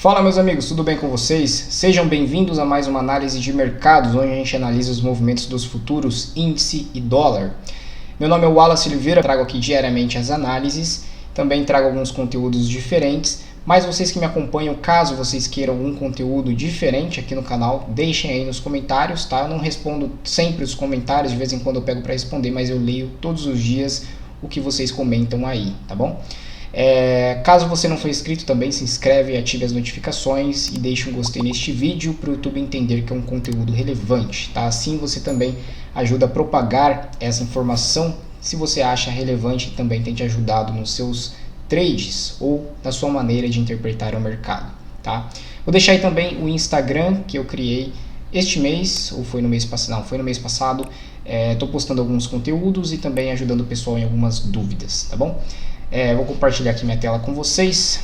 Fala meus amigos, tudo bem com vocês? Sejam bem-vindos a mais uma análise de mercados, onde a gente analisa os movimentos dos futuros, índice e dólar. Meu nome é Wallace Oliveira, trago aqui diariamente as análises, também trago alguns conteúdos diferentes, mas vocês que me acompanham, caso vocês queiram algum conteúdo diferente aqui no canal, deixem aí nos comentários, tá? Eu não respondo sempre os comentários, de vez em quando eu pego para responder, mas eu leio todos os dias o que vocês comentam aí, tá bom? Caso você não for inscrito também, se inscreve, ative as notificações e deixe um gostei neste vídeo para o YouTube entender que é um conteúdo relevante, tá? Assim você também ajuda a propagar essa informação, se você acha relevante e também tem te ajudado nos seus trades ou na sua maneira de interpretar o mercado, tá? Vou deixar aí também o Instagram que eu criei este mês, ou foi no mês passado? Não, foi no mês passado. Estou postando alguns conteúdos e também ajudando o pessoal em algumas dúvidas, tá bom? Vou compartilhar aqui minha tela com vocês.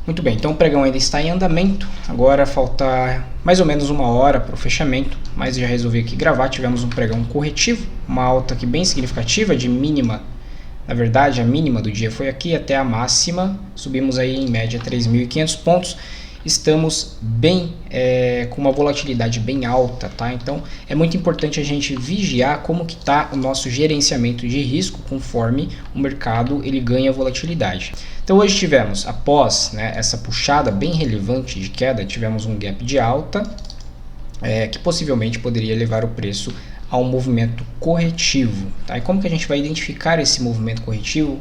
Muito bem, então o pregão ainda está em andamento. Agora falta mais ou menos uma hora para o fechamento, mas já resolvi aqui gravar. Tivemos um pregão corretivo, uma alta aqui bem significativa de mínima. Na verdade, a mínima do dia foi aqui até a máxima. Subimos aí em média 3.500 pontos. Estamos bem com uma volatilidade bem alta, tá? Então é muito importante a gente vigiar como que está o nosso gerenciamento de risco conforme o mercado ele ganha volatilidade. Então hoje tivemos, após essa puxada bem relevante de queda, tivemos um gap de alta que possivelmente poderia levar o preço a um movimento corretivo, tá? E como que a gente vai identificar esse movimento corretivo?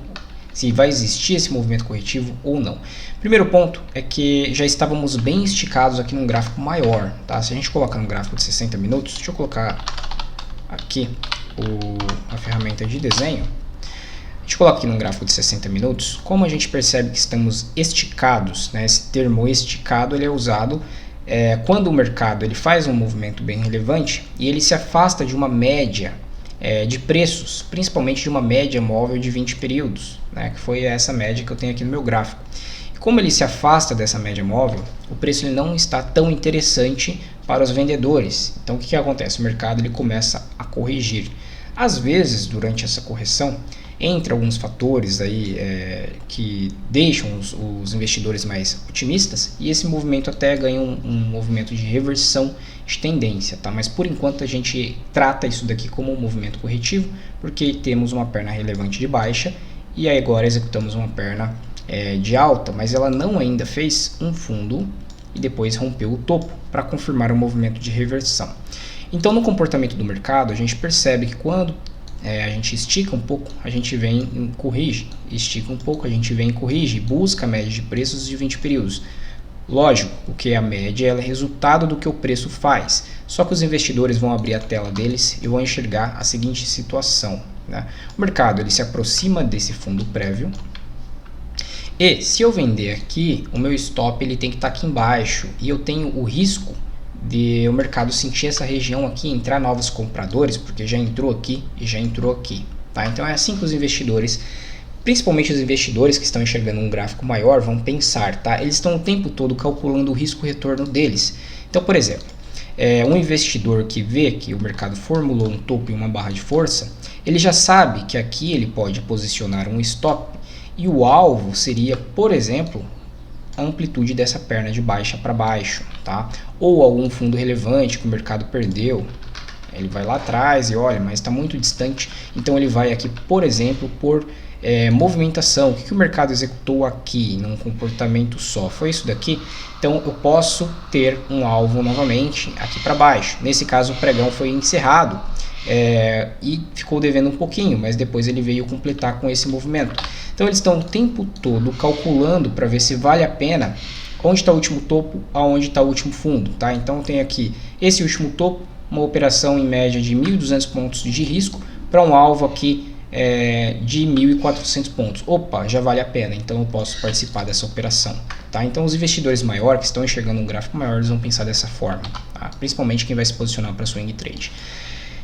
Se vai existir esse movimento corretivo ou não. Primeiro ponto é que já estávamos bem esticados aqui num gráfico maior, tá? Se a gente colocar no gráfico de 60 minutos, deixa eu colocar aqui a ferramenta de desenho. A gente coloca aqui num gráfico de 60 minutos, como a gente percebe que estamos esticados, né? Esse termo esticado ele é usado quando o mercado ele faz um movimento bem relevante e ele se afasta de uma média de preços, principalmente de uma média móvel de 20 períodos, que foi essa média que eu tenho aqui no meu gráfico. E como ele se afasta dessa média móvel, o preço ele não está tão interessante para os vendedores. Então o que acontece? O mercado ele começa a corrigir. Às vezes, durante essa correção, entre alguns fatores aí, que deixam os investidores mais otimistas, e esse movimento até ganha um movimento de reversão de tendência, tá? Mas por enquanto a gente trata isso daqui como um movimento corretivo, porque temos uma perna relevante de baixa e aí agora executamos uma perna de alta, mas ela não ainda fez um fundo e depois rompeu o topo para confirmar o movimento de reversão. Então no comportamento do mercado a gente percebe que quando a gente estica um pouco, a gente vem e corrige, estica um pouco, a gente vem e corrige, busca a média de preços de 20 períodos. Lógico, o que é a média é resultado do que o preço faz, só que os investidores vão abrir a tela deles e vão enxergar a seguinte situação, né? O mercado ele se aproxima desse fundo prévio e se eu vender aqui, o meu stop ele tem que estar aqui embaixo e eu tenho o risco de o mercado sentir essa região aqui, entrar novos compradores, porque já entrou aqui e já entrou aqui, tá? Então é assim que os investidores, principalmente os investidores que estão enxergando um gráfico maior, vão pensar, tá? Eles estão o tempo todo calculando o risco-retorno deles. Então, por exemplo, um investidor que vê que o mercado formulou um topo e uma barra de força, ele já sabe que aqui ele pode posicionar um stop e o alvo seria, por exemplo, a amplitude dessa perna de baixa para baixo, tá? Ou algum fundo relevante que o mercado perdeu, ele vai lá atrás e olha, mas está muito distante, então ele vai aqui, por exemplo, por movimentação. O que o mercado executou aqui num comportamento só? Foi isso daqui? Então eu posso ter um alvo novamente aqui para baixo. Nesse caso o pregão foi encerrado e ficou devendo um pouquinho, mas depois ele veio completar com esse movimento. Então eles estão o tempo todo calculando para ver se vale a pena, onde está o último topo, aonde está o último fundo, tá? Então tem aqui esse último topo, uma operação em média de 1.200 pontos de risco para um alvo aqui de 1.400 pontos. Opa, já vale a pena, então eu posso participar dessa operação, tá? Então os investidores maiores que estão enxergando um gráfico maior, eles vão pensar dessa forma, tá? Principalmente quem vai se posicionar para swing trade.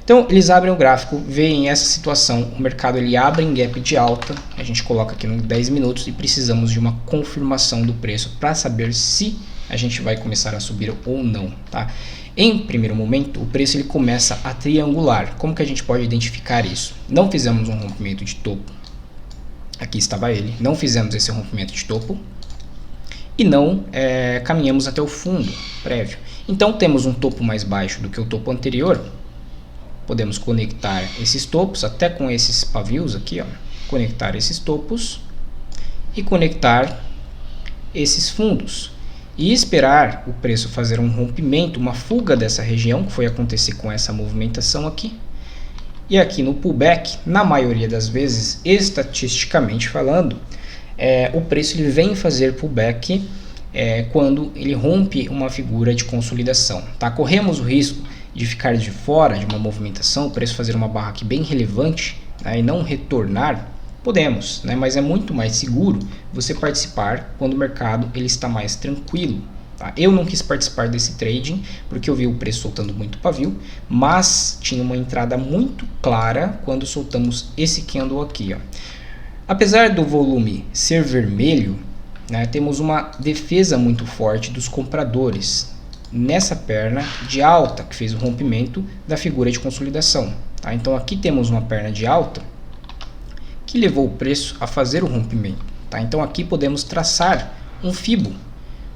Então eles abrem o gráfico, veem essa situação, o mercado ele abre em gap de alta, a gente coloca aqui no 10 minutos e precisamos de uma confirmação do preço para saber se a gente vai começar a subir ou não, tá? Em primeiro momento, o preço ele começa a triangular. Como que a gente pode identificar isso? Não fizemos um rompimento de topo, aqui estava ele, não fizemos esse rompimento de topo e não caminhamos até o fundo prévio. Então temos um topo mais baixo do que o topo anterior. Podemos conectar esses topos até com esses pavios aqui, ó, conectar esses topos e conectar esses fundos e esperar o preço fazer um rompimento, uma fuga dessa região, que foi acontecer com essa movimentação aqui. E aqui no pullback, na maioria das vezes, estatisticamente falando, o preço ele vem fazer pullback quando ele rompe uma figura de consolidação. Tá? Corremos o risco de ficar de fora de uma movimentação, o preço fazer uma barra aqui bem relevante, né, e não retornar. Podemos, né, mas é muito mais seguro você participar quando o mercado ele está mais tranquilo. Tá? Eu não quis participar desse trading porque eu vi o preço soltando muito pavio, mas tinha uma entrada muito clara quando soltamos esse candle aqui. Ó. Apesar do volume ser vermelho, né, temos uma defesa muito forte dos compradores nessa perna de alta que fez o rompimento da figura de consolidação. Tá? Então aqui temos uma perna de alta que levou o preço a fazer o rompimento. Tá? Então aqui podemos traçar um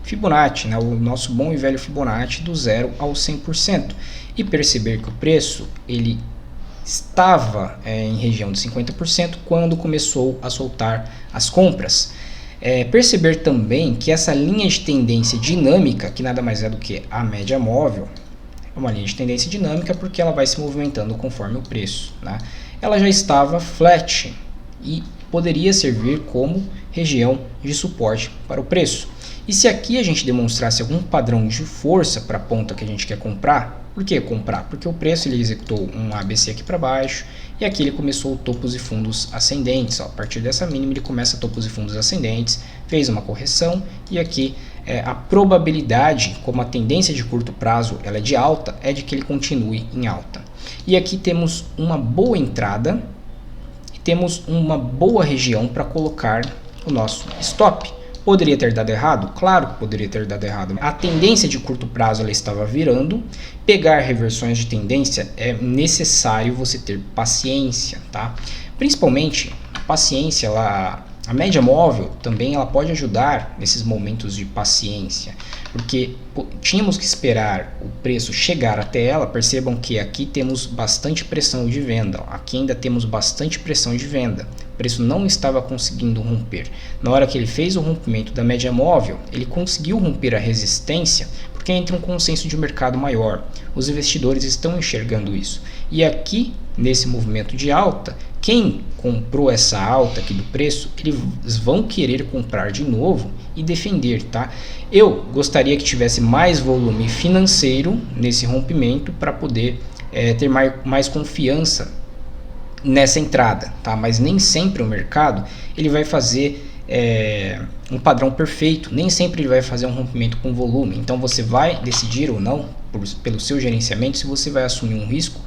Fibonacci, né? O nosso bom e velho Fibonacci do 0 ao 100%, e perceber que o preço ele estava em região de 50% quando começou a soltar as compras. Perceber também que essa linha de tendência dinâmica, que nada mais é do que a média móvel, é uma linha de tendência dinâmica porque ela vai se movimentando conforme o preço. Né? Ela já estava flat e poderia servir como região de suporte para o preço. E se aqui a gente demonstrasse algum padrão de força para a ponta que a gente quer comprar, por que comprar? Porque o preço ele executou um ABC aqui para baixo e aqui ele começou topos e fundos ascendentes. Ó. A partir dessa mínima ele começa topos e fundos ascendentes, fez uma correção e aqui a probabilidade, como a tendência de curto prazo ela é de alta, é de que ele continue em alta. E aqui temos uma boa entrada e temos uma boa região para colocar o nosso stop. Poderia ter dado errado? Claro que poderia ter dado errado. A tendência de curto prazo ela estava virando. Pegar reversões de tendência é necessário você ter paciência, tá? Principalmente paciência lá. A média móvel também ela pode ajudar nesses momentos de paciência, porque tínhamos que esperar o preço chegar até ela. Percebam que aqui temos bastante pressão de venda, aqui ainda temos bastante pressão de venda. O preço não estava conseguindo romper. Na hora que ele fez o rompimento da média móvel, ele conseguiu romper a resistência porque entra um consenso de mercado maior. Os investidores estão enxergando isso. E aqui, nesse movimento de alta, quem comprou essa alta aqui do preço, eles vão querer comprar de novo e defender, tá? Eu gostaria que tivesse mais volume financeiro nesse rompimento para poder ter mais confiança nessa entrada, tá? Mas nem sempre o mercado ele vai fazer um padrão perfeito, nem sempre ele vai fazer um rompimento com volume. Então você vai decidir ou não, pelo seu gerenciamento, se você vai assumir um risco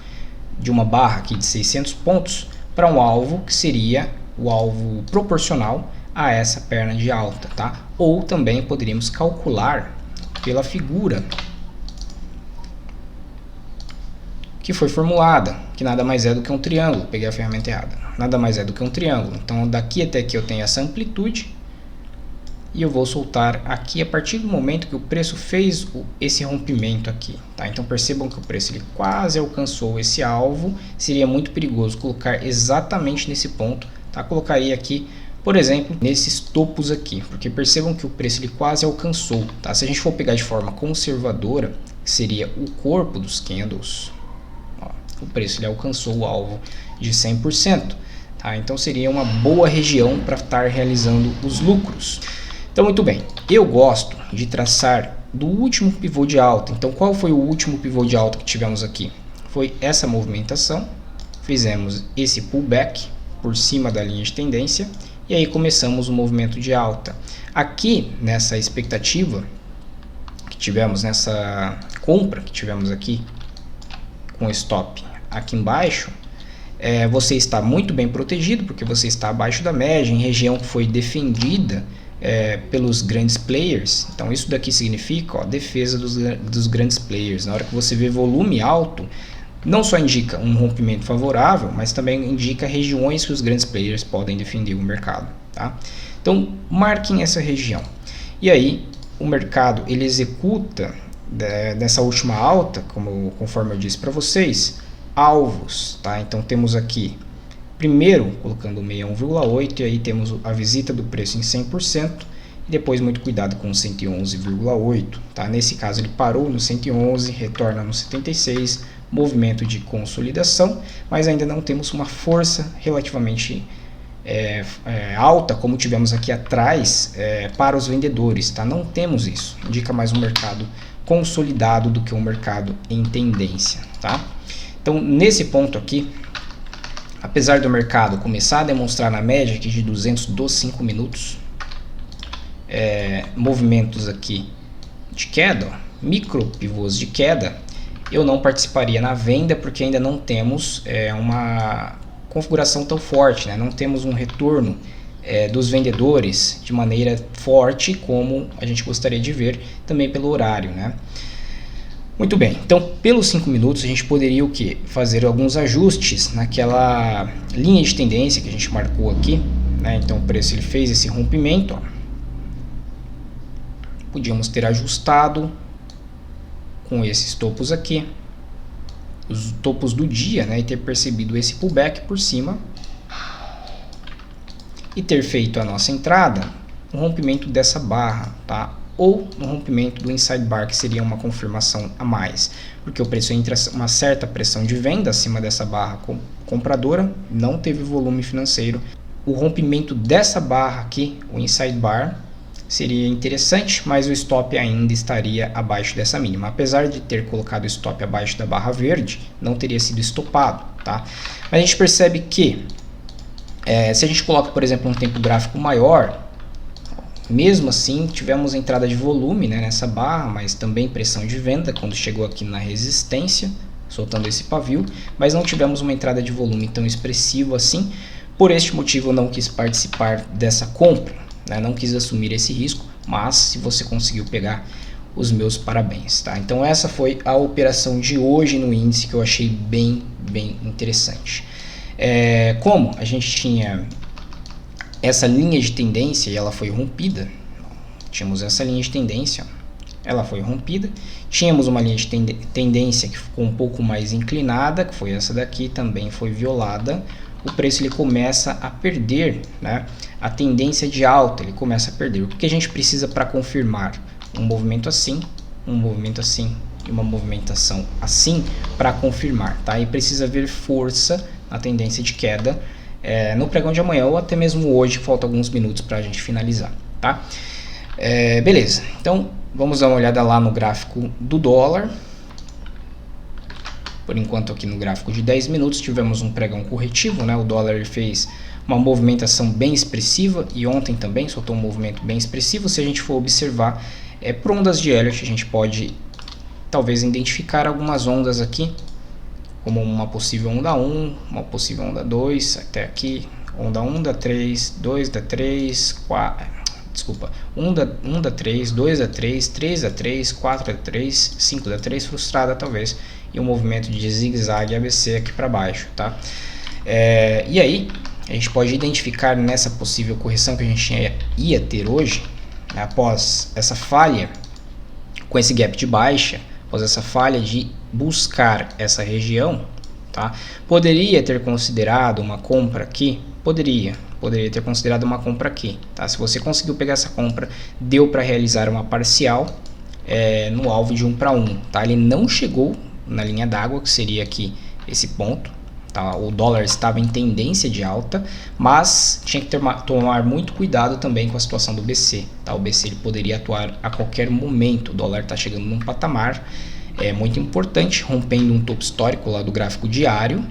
de uma barra aqui de 600 pontos para um alvo que seria o alvo proporcional a essa perna de alta, tá? Ou também poderíamos calcular pela figura que foi formulada, que nada mais é do que um triângulo. Peguei a ferramenta errada. Nada mais é do que um triângulo. Então daqui até aqui eu tenho essa amplitude e eu vou soltar aqui a partir do momento que o preço fez esse rompimento aqui, tá? Então percebam que o preço ele quase alcançou esse alvo. Seria muito perigoso colocar exatamente nesse ponto, tá? Colocaria aqui, por exemplo, nesses topos aqui, porque percebam que o preço ele quase alcançou, tá? Se a gente for pegar de forma conservadora, seria o corpo dos candles. Ó, o preço ele alcançou o alvo de 100%, tá? Então seria uma boa região para estar realizando os lucros. Então, muito bem, eu gosto de traçar do último pivô de alta. Então, qual foi o último pivô de alta que tivemos aqui? Foi essa movimentação, fizemos esse pullback por cima da linha de tendência e aí começamos o movimento de alta. Aqui, nessa expectativa que tivemos, nessa compra que tivemos aqui, com stop aqui embaixo, você está muito bem protegido, porque você está abaixo da média, em região que foi defendida pelos grandes players. Então isso daqui significa defesa dos grandes players. Na hora que você vê volume alto, não só indica um rompimento favorável, mas também indica regiões que os grandes players podem defender o mercado, tá? Então marquem essa região. E aí o mercado ele executa nessa última alta, conforme eu disse para vocês, alvos, tá? Então temos aqui primeiro colocando 61,8 e aí temos a visita do preço em 100% e depois muito cuidado com 111,8, tá? Nesse caso ele parou no 111, retorna no 76, movimento de consolidação, mas ainda não temos uma força relativamente alta como tivemos aqui atrás para os vendedores, tá? Não temos isso, indica mais um mercado consolidado do que um mercado em tendência, tá? Então nesse ponto aqui, apesar do mercado começar a demonstrar na média aqui de 200 dos 5 minutos movimentos aqui de queda, micro pivôs de queda, eu não participaria na venda porque ainda não temos uma configuração tão forte, né? Não temos um retorno dos vendedores de maneira forte como a gente gostaria de ver, também pelo horário, né? Muito bem, então pelos 5 minutos a gente poderia o que? Fazer alguns ajustes naquela linha de tendência que a gente marcou aqui, né? Então o preço ele fez esse rompimento, ó. Podíamos ter ajustado com esses topos aqui, os topos do dia, né? E ter percebido esse pullback por cima e ter feito a nossa entrada no rompimento dessa barra, tá? Ou no rompimento do inside bar, que seria uma confirmação a mais, porque o preço entra uma certa pressão de venda acima dessa barra compradora, não teve volume financeiro. O rompimento dessa barra aqui, o inside bar, seria interessante, mas o stop ainda estaria abaixo dessa mínima. Apesar de ter colocado o stop abaixo da barra verde, não teria sido estopado, tá? Mas a gente percebe que se a gente coloca, por exemplo, um tempo gráfico maior, mesmo assim tivemos entrada de volume, né, nessa barra, mas também pressão de venda quando chegou aqui na resistência, soltando esse pavio, mas não tivemos uma entrada de volume tão expressiva assim. Por este motivo eu não quis participar dessa compra, né, não quis assumir esse risco, mas se você conseguiu pegar, os meus parabéns, tá? Então essa foi a operação de hoje no índice que eu achei bem interessante. Como a gente tinha essa linha de tendência e ela foi rompida, tínhamos essa linha de tendência, ela foi rompida, tínhamos uma linha de tendência que ficou um pouco mais inclinada, que foi essa daqui, também foi violada, o preço ele começa a perder, né, a tendência de alta, ele começa a perder. O que a gente precisa para confirmar? Um movimento assim e uma movimentação assim para confirmar, tá? E precisa ver força na tendência de queda no pregão de amanhã ou até mesmo hoje, falta alguns minutos para a gente finalizar, tá? Beleza, então vamos dar uma olhada lá no gráfico do dólar. Por enquanto aqui no gráfico de 10 minutos tivemos um pregão corretivo, né? O dólar fez uma movimentação bem expressiva e ontem também soltou um movimento bem expressivo. Se a gente for observar por ondas de Elliott, a gente pode talvez identificar algumas ondas aqui, como uma possível onda 1, uma possível onda 2, até aqui, onda 1 da 3, 2 da 3, 4, desculpa, 1 da 3, 2 da 3, 3 da 3, 4 da 3, 5 da 3, frustrada talvez, e um movimento de zigue-zague ABC aqui para baixo, tá? E aí, a gente pode identificar nessa possível correção que a gente ia ter hoje, né, após essa falha, com esse gap de baixa, após essa falha de buscar essa região, tá? Poderia ter considerado uma compra aqui? Poderia ter considerado uma compra aqui, tá? Se você conseguiu pegar essa compra, deu para realizar uma parcial no alvo de 1 para 1, tá? Ele não chegou na linha d'água, que seria aqui esse ponto, tá? O dólar estava em tendência de alta, mas tinha que tomar muito cuidado também com a situação do BC, tá? O BC ele poderia atuar a qualquer momento, o dólar está chegando num patamar muito importante, rompendo um topo histórico lá do gráfico diário.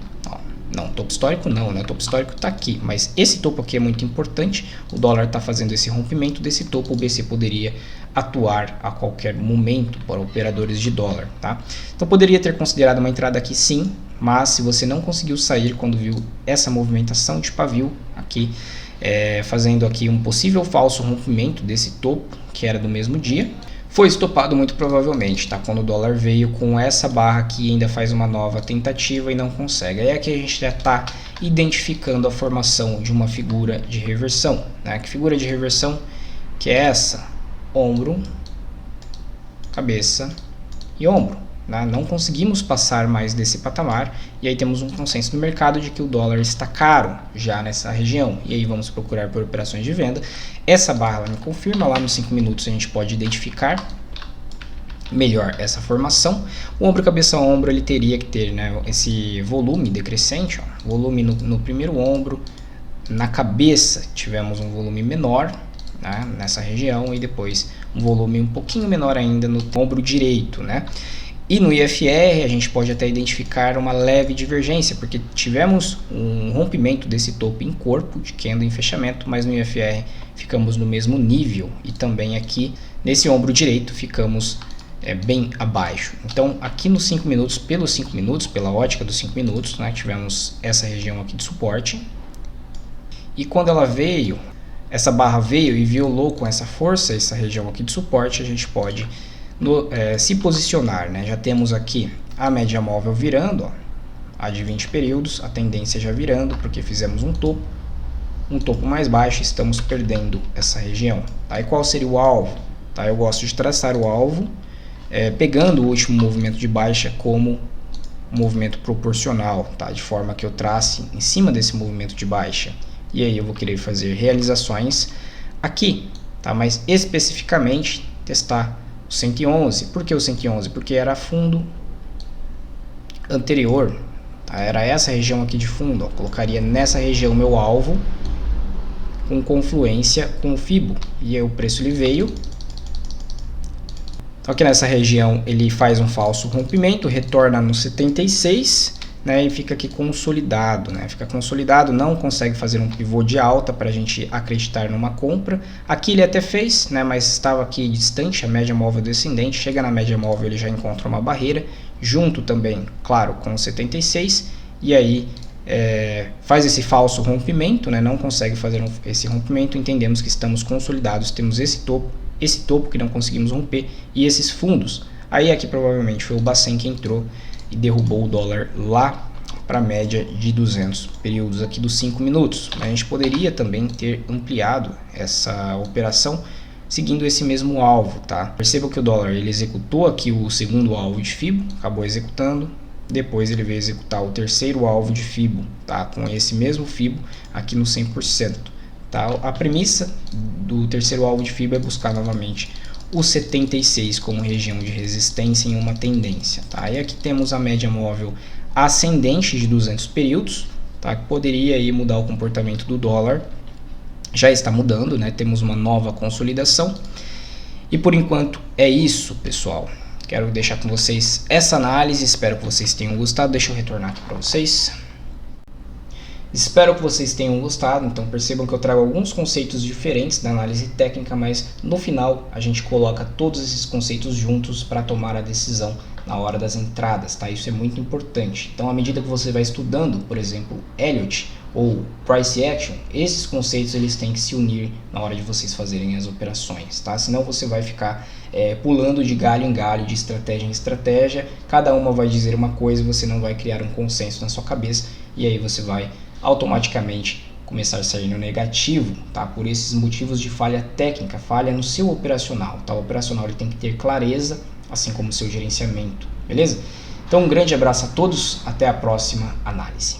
Não, topo histórico não, né? O topo histórico está aqui, mas esse topo aqui é muito importante, o dólar está fazendo esse rompimento desse topo, o BC poderia atuar a qualquer momento para operadores de dólar, tá? Então poderia ter considerado uma entrada aqui sim, mas se você não conseguiu sair quando viu essa movimentação de pavio aqui, fazendo aqui um possível falso rompimento desse topo, que era do mesmo dia, foi estopado muito provavelmente, tá? Quando o dólar veio com essa barra aqui, ainda faz uma nova tentativa e não consegue. Aí aqui a gente já está identificando a formação de uma figura de reversão, né? Que figura de reversão que é essa? ombro, cabeça e ombro. Não conseguimos passar mais desse patamar e aí temos um consenso no mercado de que o dólar está caro já nessa região. E aí vamos procurar por operações de venda. Essa barra ela me confirma, lá nos 5 minutos a gente pode identificar melhor essa formação. O ombro, cabeça, ombro ele teria que ter, né, esse volume decrescente, ó, volume no primeiro ombro, na cabeça tivemos um volume menor, né, nessa região e depois um volume um pouquinho menor ainda no ombro direito, né? E no IFR a gente pode até identificar uma leve divergência, porque tivemos um rompimento desse topo em corpo, de candle em fechamento, mas no IFR ficamos no mesmo nível e também aqui nesse ombro direito ficamos bem abaixo. Então aqui nos 5 minutos, pelos 5 minutos, pela ótica dos 5 minutos, né, tivemos essa região aqui de suporte. E quando ela veio, essa barra veio e violou com essa força essa região aqui de suporte, a gente pode se posicionar, né? Já temos aqui a média móvel virando, ó, a de 20 períodos, a tendência já virando, porque fizemos um topo mais baixo, estamos perdendo essa região. Tá? E qual seria o alvo? Tá? Eu gosto de traçar o alvo pegando o último movimento de baixa como um movimento proporcional, tá? De forma que eu trace em cima desse movimento de baixa. E aí eu vou querer fazer realizações aqui, tá? Mas especificamente testar o 111. Por que o 111? Porque era fundo anterior, tá? Era essa região aqui de fundo, ó. Colocaria nessa região meu alvo com confluência com o Fibo. E aí o preço ele veio. Então aqui nessa região ele faz um falso rompimento, retorna no 76, né, e fica aqui consolidado, né, fica consolidado, não consegue fazer um pivô de alta para a gente acreditar numa compra. Aqui ele até fez, né, mas estava aqui distante, a média móvel descendente, chega na média móvel ele já encontra uma barreira, junto também, claro, com o 76, e aí faz esse falso rompimento, né, não consegue fazer esse rompimento, entendemos que estamos consolidados, temos esse topo que não conseguimos romper e esses fundos. Aí aqui provavelmente foi o Bacen que entrou e derrubou o dólar lá para a média de 200 períodos aqui dos 5 minutos. A gente poderia também ter ampliado essa operação seguindo esse mesmo alvo, tá? Perceba que o dólar ele executou aqui o segundo alvo de Fibo, acabou executando, depois ele veio executar o terceiro alvo de Fibo, tá? Com esse mesmo Fibo aqui no 100%. Tá? A premissa do terceiro alvo de Fibo é buscar novamente o 76 como região de resistência em uma tendência. Tá? E aqui temos a média móvel ascendente de 200 períodos, tá? Que poderia aí mudar o comportamento do dólar. Já está mudando, né? Temos uma nova consolidação. E por enquanto é isso, pessoal. Quero deixar com vocês essa análise, espero que vocês tenham gostado. Deixa eu retornar aqui para vocês. Espero que vocês tenham gostado, então percebam que eu trago alguns conceitos diferentes da análise técnica, mas no final a gente coloca todos esses conceitos juntos para tomar a decisão na hora das entradas, tá? Isso é muito importante. Então, à medida que você vai estudando, por exemplo, Elliott ou Price Action, esses conceitos eles têm que se unir na hora de vocês fazerem as operações, tá? Senão você vai ficar pulando de galho em galho, de estratégia em estratégia, cada uma vai dizer uma coisa e você não vai criar um consenso na sua cabeça e aí você vai automaticamente começar a sair no negativo, tá? Por esses motivos de falha técnica, falha no seu operacional, tá? O operacional ele tem que ter clareza, assim como o seu gerenciamento, beleza? Então um grande abraço a todos, até a próxima análise.